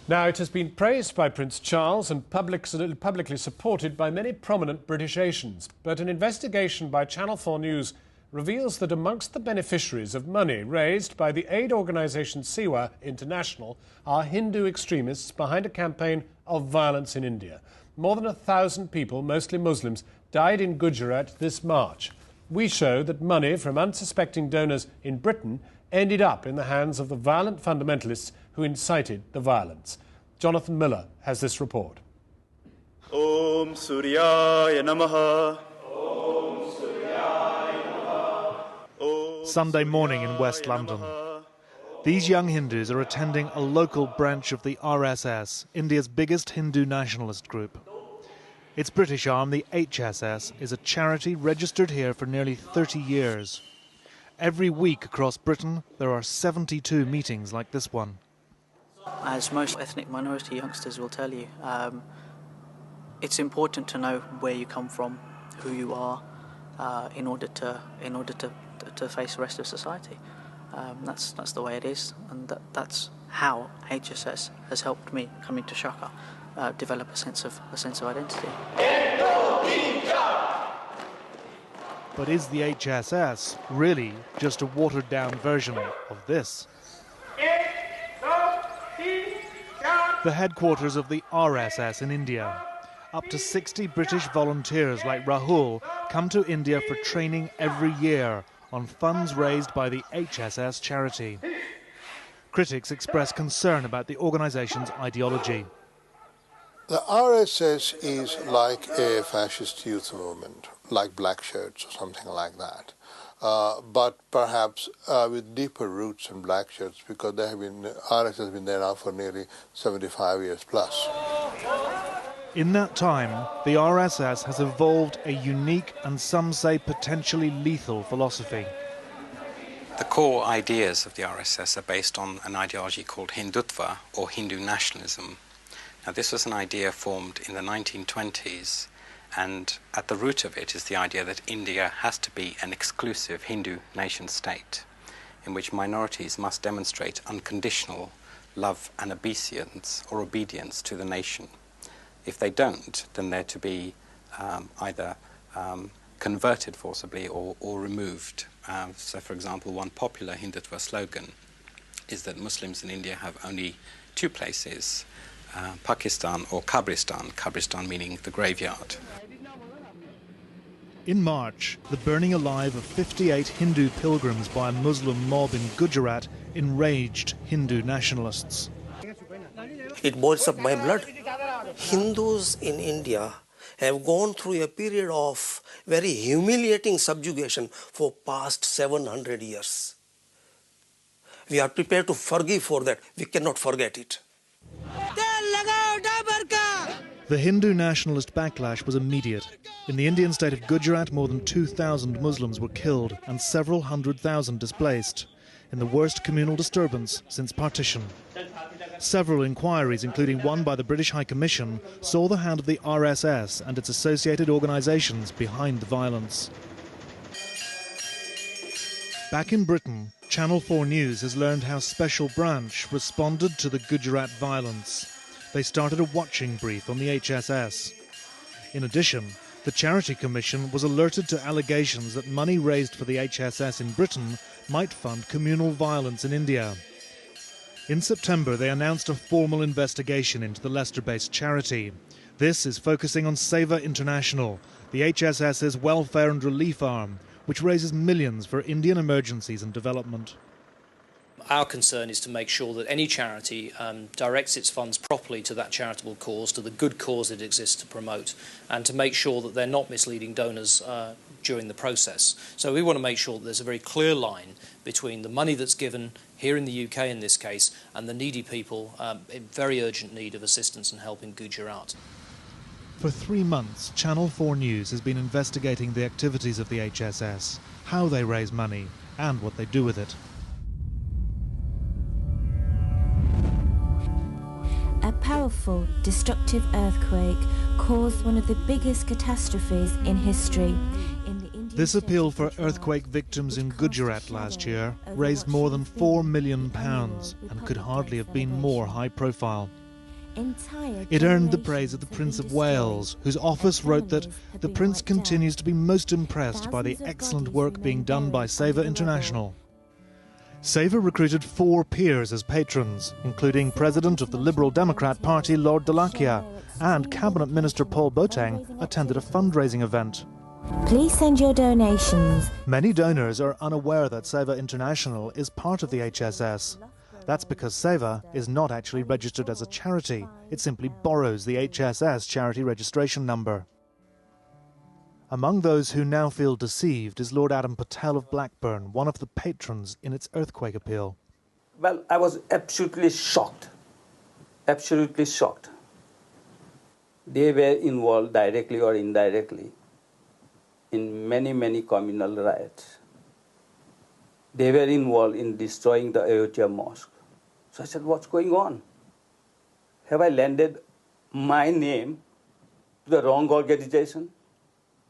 Now, it has been praised by Prince Charles and publicly supported by many prominent British Asians. But an investigation by Channel 4 News reveals that amongst the beneficiaries of money raised by the aid organisation Sewa International are Hindu extremists behind a campaign of violence in India. More than 1,000 people, mostly Muslims, died in Gujarat this March. We show that money from unsuspecting donors in Britain ended up in the hands of the violent fundamentalists who incited the violence. Jonathan Miller has this report. Om Suryaya Namaha. Sunday morning in West London. These young Hindus are attending a local branch of the RSS, India's biggest Hindu nationalist group. Its British arm, the HSS, is a charity registered here for nearly 30 years. Every week across Britain, there are 72 meetings like this one. As most ethnic minority youngsters will tell you, it's important to know where you come from, who you are, in order to face the rest of society. That's the way it is, and that's how HSS has helped me coming to Shaka develop a sense of identity. But is the HSS really just a watered-down version of this? The headquarters of the RSS in India. Up to 60 British volunteers like Rahul come to India for training every year on funds raised by the HSS charity. Critics express concern about the organisation's ideology. The RSS is like a fascist youth movement, like Black Shirts or something like that. But perhaps with deeper roots in Black Shirts, because RSS has been there now for nearly 75 years plus. In that time, the RSS has evolved a unique and some say potentially lethal philosophy. The core ideas of the RSS are based on an ideology called Hindutva, or Hindu nationalism. Now, this was an idea formed in the 1920s, and at the root of it is the idea that India has to be an exclusive Hindu nation-state, in which minorities must demonstrate unconditional love and obedience to the nation. If they don't, then they're to be either converted forcibly or removed. So, for example, one popular Hindutva slogan is that Muslims in India have only two places, Pakistan or Kabristan meaning the graveyard. In March, the burning alive of 58 Hindu pilgrims by a Muslim mob in Gujarat enraged Hindu nationalists. It boils up my blood. Hindus in India have gone through a period of very humiliating subjugation for past 700 years. We are prepared to forgive for that. We cannot forget it. The Hindu nationalist backlash was immediate. In the Indian state of Gujarat, more than 2,000 Muslims were killed and several 100,000 displaced, in the worst communal disturbance since partition. Several inquiries, including one by the British High Commission, saw the hand of the RSS and its associated organisations behind the violence. Back in Britain, Channel 4 News has learned how Special Branch responded to the Gujarat violence. They started a watching brief on the HSS. In addition, the Charity Commission was alerted to allegations that money raised for the HSS in Britain might fund communal violence in India. In September, they announced a formal investigation into the Leicester-based charity. This is focusing on Sewa International, the HSS's welfare and relief arm, which raises millions for Indian emergencies and development. Our concern is to make sure that any charity directs its funds properly to that charitable cause, to the good cause it exists to promote, and to make sure that they're not misleading donors during the process. So we want to make sure that there's a very clear line between the money that's given here in the UK in this case and the needy people in very urgent need of assistance and help in Gujarat. For 3 months, Channel 4 News has been investigating the activities of the HSS, how they raise money and what they do with it. A powerful, destructive earthquake caused one of the biggest catastrophes in history. This appeal for earthquake victims in Gujarat last year raised more than £4 million and could hardly have been more high profile. Entire It earned the generations praise of the have Prince been of Wales, destroyed, whose office as wrote that families have the been Prince wiped continues out. to be most impressed by the Thousands of excellent bodies work remain being done by buried Seva under the rubble. International. Seva recruited 4 peers as patrons, including President of the Liberal Democrat Party Lord Dalakia, and Cabinet Minister Paul Boateng attended a fundraising event. Please send your donations. Many donors are unaware that Seva International is part of the HSS. That's because Seva is not actually registered as a charity. It simply borrows the HSS charity registration number. Among those who now feel deceived is Lord Adam Patel of Blackburn, one of the patrons in its earthquake appeal. Well, I was absolutely shocked. Absolutely shocked. They were involved directly or indirectly in many communal riots. They were involved in destroying the Ayodhya mosque. So I said, what's going on? Have I landed my name to the wrong organization?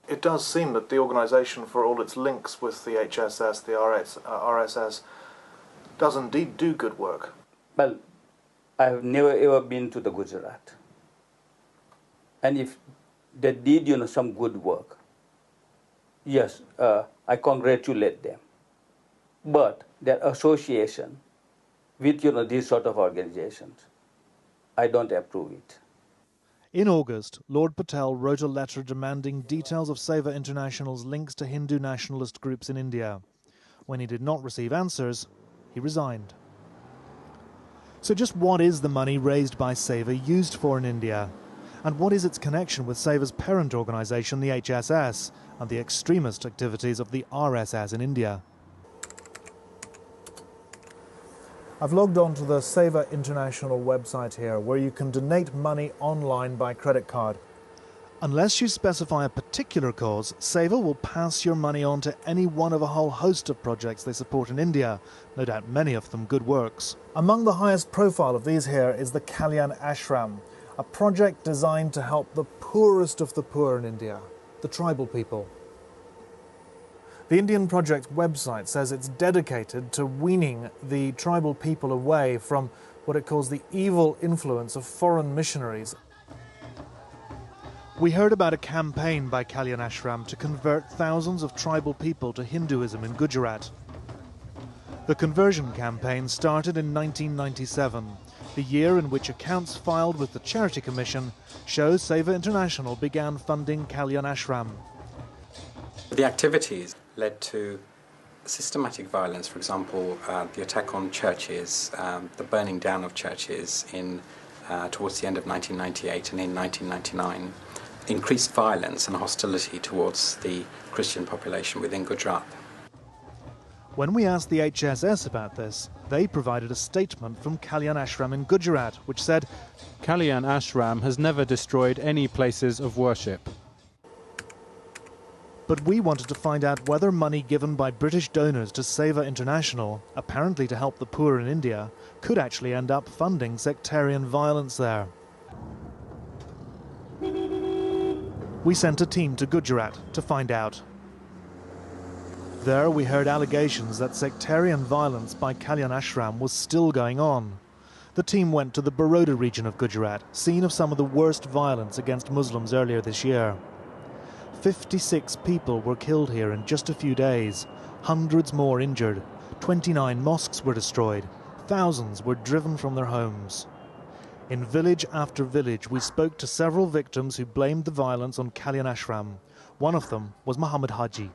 It does seem that the organisation, for all its links with the HSS, the RSS, does indeed do good work. Well, I have never ever been to the Gujarat. And if they did, some good work, yes, I congratulate them. But their association with, these sort of organizations, I don't approve it. In August, Lord Patel wrote a letter demanding details of Seva International's links to Hindu nationalist groups in India. When he did not receive answers, he resigned. So just what is the money raised by Seva used for in India? And what is its connection with Seva's parent organisation, the HSS, and the extremist activities of the RSS in India? I've logged on to the Seva International website here, where you can donate money online by credit card. Unless you specify a particular cause, Seva will pass your money on to any one of a whole host of projects they support in India, no doubt many of them good works. Among the highest profile of these here is the Kalyan Ashram, a project designed to help the poorest of the poor in India, the tribal people. The Indian project website says it's dedicated to weaning the tribal people away from what it calls the evil influence of foreign missionaries. We heard about a campaign by Kalyan Ashram to convert thousands of tribal people to Hinduism in Gujarat. The conversion campaign started in 1997, the year in which accounts filed with the Charity Commission show Seva International began funding Kalyan Ashram. The activities led to systematic violence, for example, the attack on churches, the burning down of churches towards the end of 1998 and in 1999, increased violence and hostility towards the Christian population within Gujarat. When we asked the HSS about this, they provided a statement from Kalyan Ashram in Gujarat, which said, Kalyan Ashram has never destroyed any places of worship. But we wanted to find out whether money given by British donors to Seva International, apparently to help the poor in India, could actually end up funding sectarian violence there. We sent a team to Gujarat to find out. There we heard allegations that sectarian violence by Kalyan Ashram was still going on. The team went to the Baroda region of Gujarat, scene of some of the worst violence against Muslims earlier this year. 56 people were killed here in just a few days, hundreds more injured, 29 mosques were destroyed, thousands were driven from their homes. In village after village, we spoke to several victims who blamed the violence on Kalyan Ashram. One of them was Muhammad Haji.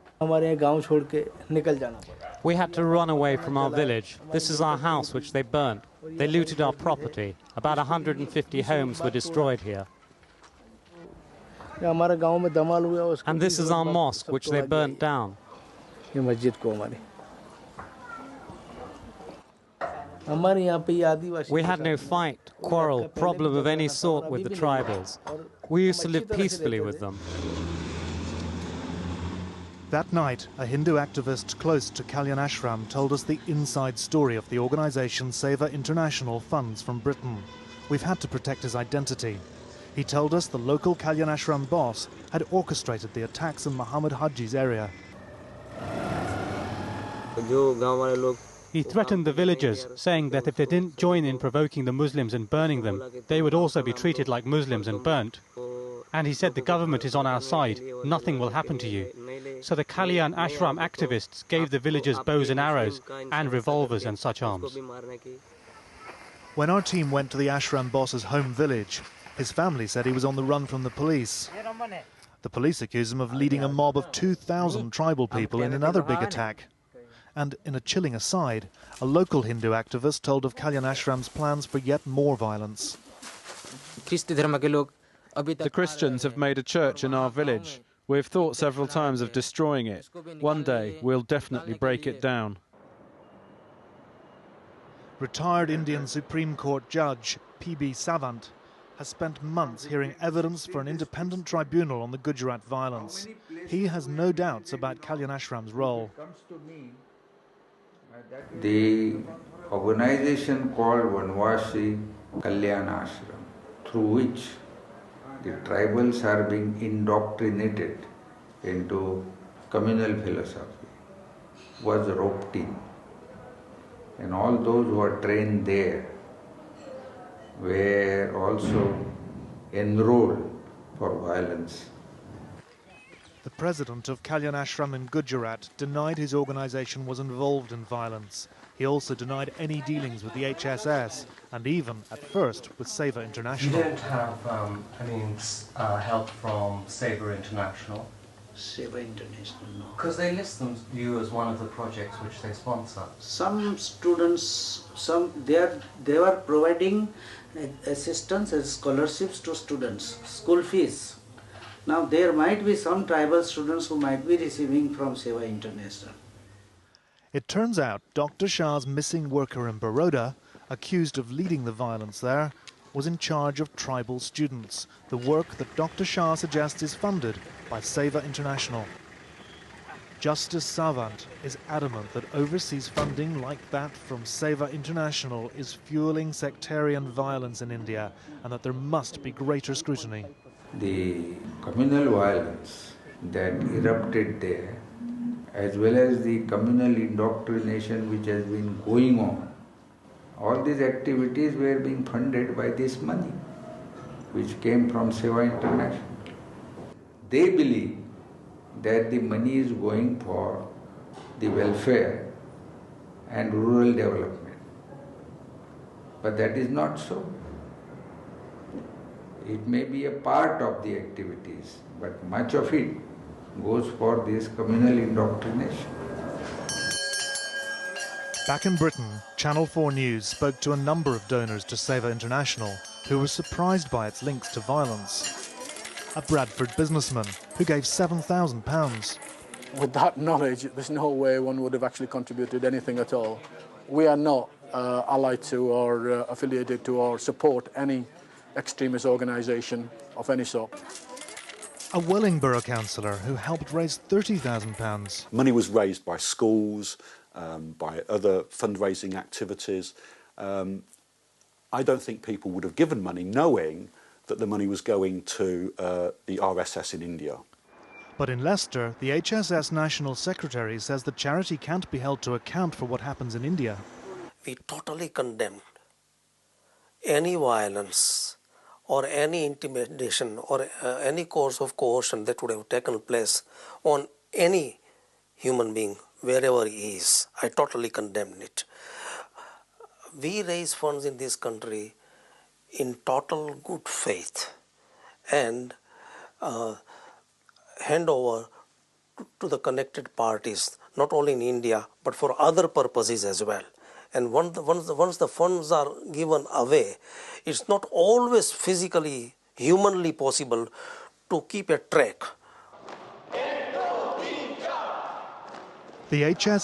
We had to run away from our village. This is our house which they burnt. They looted our property. About 150 homes were destroyed here. And this is our mosque which they burnt down. We had no fight, quarrel, problem of any sort with the tribals. We used to live peacefully with them. That night, a Hindu activist close to Kalyan Ashram told us the inside story of the organisation Seva International funds from Britain. We've had to protect his identity. He told us the local Kalyan Ashram boss had orchestrated the attacks in Muhammad Haji's area. He threatened the villagers, saying that if they didn't join in provoking the Muslims and burning them, they would also be treated like Muslims and burnt. And he said the government is on our side, nothing will happen to you. So the Kalyan Ashram activists gave the villagers bows and arrows and revolvers and such arms. When our team went to the ashram boss's home village, his family said he was on the run from the police. The police accuse him of leading a mob of 2,000 tribal people in another big attack. And in a chilling aside, a local Hindu activist told of Kalyan Ashram's plans for yet more violence. The Christians have made a church in our village. We've thought several times of destroying it. One day we'll definitely break it down. Retired Indian Supreme Court Judge P.B. Savant has spent months hearing evidence for an independent tribunal on the Gujarat violence. He has no doubts about Kalyan Ashram's role. The organization called Vanvasi Kalyan Ashram, through which the tribals are being indoctrinated into communal philosophy, was roped in. And all those who are trained there were also enrolled for violence. The president of Kalyan Ashram in Gujarat denied his organization was involved in violence. He also denied any dealings with the HSS and even, at first, with Seva International. You didn't have help from Seva International? Seva International, no. Because they list you as one of the projects which they sponsor. Some students, they were providing assistance as scholarships to students, school fees. Now there might be some tribal students who might be receiving from Seva International. It turns out Dr. Shah's missing worker in Baroda, accused of leading the violence there, was in charge of tribal students, the work that Dr. Shah suggests is funded by Seva International. Justice Savant is adamant that overseas funding like that from Seva International is fueling sectarian violence in India and that there must be greater scrutiny. The communal violence that erupted there, as well as the communal indoctrination which has been going on, all these activities were being funded by this money, which came from Seva International. They believe that the money is going for the welfare and rural development. But that is not so. It may be a part of the activities, but much of it goes for this communal indoctrination. Back in Britain, Channel 4 News spoke to a number of donors to Seva International who were surprised by its links to violence. A Bradford businessman who gave £7,000. With that knowledge, there's no way one would have actually contributed anything at all. We are not allied to or affiliated to or support any extremist organisation of any sort. A Wellingborough councillor who helped raise £30,000. Money was raised by schools, by other fundraising activities. I don't think people would have given money knowing that the money was going to the RSS in India. But in Leicester, the HSS National Secretary says the charity can't be held to account for what happens in India. We totally condemned any violence or any intimidation or any course of coercion that would have taken place on any human being, wherever he is. I totally condemn it. We raise funds in this country in total good faith and hand over to the connected parties, not only in India, but for other purposes as well. And once the funds are given away, it's not always physically, humanly possible to keep a track. The HS